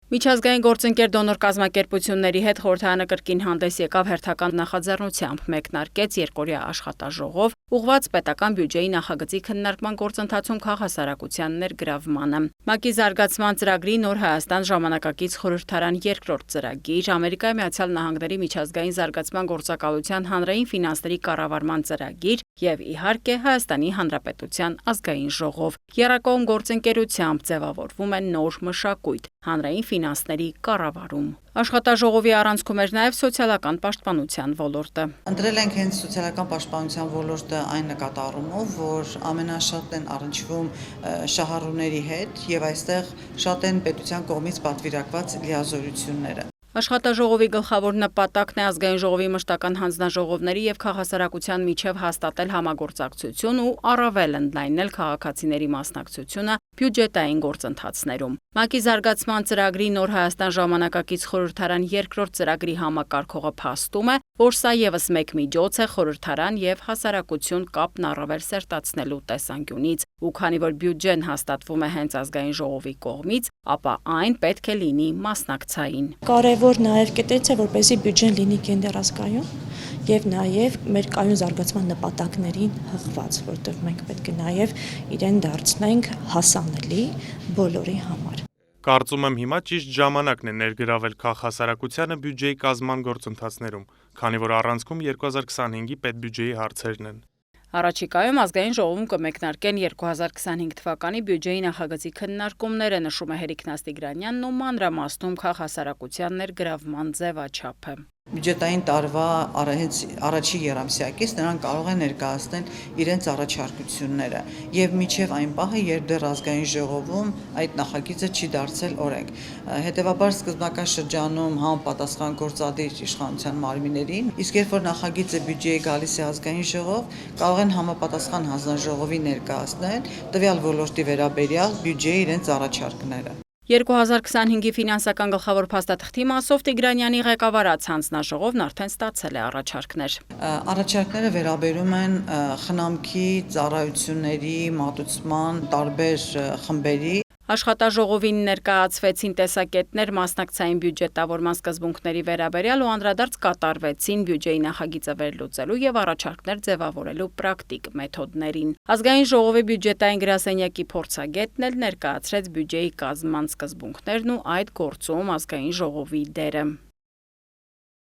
Միջազգային գործընկեր դոնոր կազմակերպությունների հետ խորհրդարանը կրկին հանդես եկավ հերթական նախաձեռնությամբ, մեկնարկեց երկօրյա աշխատաժողով, ուղղված պետական բյուջեի նախագծի քննարկման գործընթացում քաղաքասարակության ներգրավմանը։ ՄԱԿ-ի զարգացման ծրագրի Նոր Հայաստան ժամանակակից խորհրդարան երկրորդ ծրագիր, Ամերիկայի Միացյալ Նահանգների միջազգային զարգացման գործակալության հանրային ֆինանսների կառավարման ծրագիր եւ իհարկե Հայաստանի Հանրապետության ազգային ժողով։ Եռակողմ գործընկերությամբ ձևավորվում է նոր մշակույթ՝ հանրային ֆինանսների կառավարում։ Աշխատաժողովի առանցքում էր նաև սոցիալական պաշտպանության ոլորտը։ Ընտրել ենք հենց սոցիալական պաշտպանության ոլորտը այն նկատառումով, որ ամենաշատն են առնչվում շահառուների հետ եւ այստեղ շատ են պետության կողմից պատվիրակված լիազորությունները։ Աշխատաժողովի գլխավոր նպատակն է ազգային ժողովի մշտական հանձնաժողովների եւ քաղաքասարակության միջև հաստատել համագործակցություն ու առավել ընդլայնել քաղաքացիների մասնակցությունը բյուջետային գործընթացներում։ ՄԱԿ-ի զարգացման ծրագրի Նոր Հայաստան ժամանակակից խորհրդարան երկրորդ ծրագրի համակարգողը փաստում է, որ սա եւս մեկ միջոց է խորհրդարան եւ հասարակություն կապն առավել սերտացնելու տեսանկյունից, ու քանի որ բյուջեն հաստատվում է հենց ազգային ժողովի կողմից, ապա այն պետք է լինի մասնակցային։ Կարևոր նաև կետերից է, որպեսզի բյուջեն լինի կենտրոնազգայուն եւ նաև մեր կայուն զարգացման նպատակներին հղված, որտեղ մենք պետք է նաև իրեն դարձնենք հասանելի բոլորի համար։ Կարծում եմ հիմա ճիշտ ժամանակն է ներգրավել քաղաքասարակությանը բյուջեի կազմման գործընթացներում, քանի որ առանցքում 2025-ի պետբյուջեի հարցերն են։ Առաջիկայում ազգային ժողովում կմեկնարկեն 2025 թվականի բյուջեի նախագծի քննարկումները, նշում է Հերիկ Նաստիգրանյանն ու մանրամասնում քաղաքասարակության ներգրավման ձևաչափը։ Բյուջետային տարվա առաջի եռամսյակից նրանք կարող են ներկայացնել իրենց առաջարկությունները եւ մինչեւ այն պահը, երբ դեռ ազգային ժողովում այդ նախագիծը չի դարձել օրենք։ Հետևաբար սկզբնական շրջանում համապատասխան գործադիր իշխանության մարմիններին, իսկ երբ որ նախագիծը բյուջեի գալիս է ազգային ժողով, կարող են համապատասխան հանձնաժողովի ներկայացնել տվյալ ոլորտի վերաբերյալ բյուջեի իրենց առաջարկները։ 2025-ի ֆինանսական գլխավոր փաստաթղթի մասով Տիգրանյանի ղեկավարած հանձնաժողովն արդեն ստացել է առաջարկներ։ Առաջարկները վերաբերում են խնամքի, ծառայությունների, մատուցման տարբեր խմբերի։ Աշխատաժողովին ներկայացվեցին տեսակետներ մասնակցային բյուջետավորման սկզբունքների վերաբերյալ ու անդրադարձ կատարվեցին բյուջեի նախագիծը վերլուծելու եւ առաջարկներ ձևավորելու պրակտիկ մեթոդներին։ Ազգային ժողովի բյուջետային գրասենյակի փորձագետն էլ ներկայացրեց բյուջեի կազմման սկզբունքներն ու այդ գործում ազգային ժողովի դերը։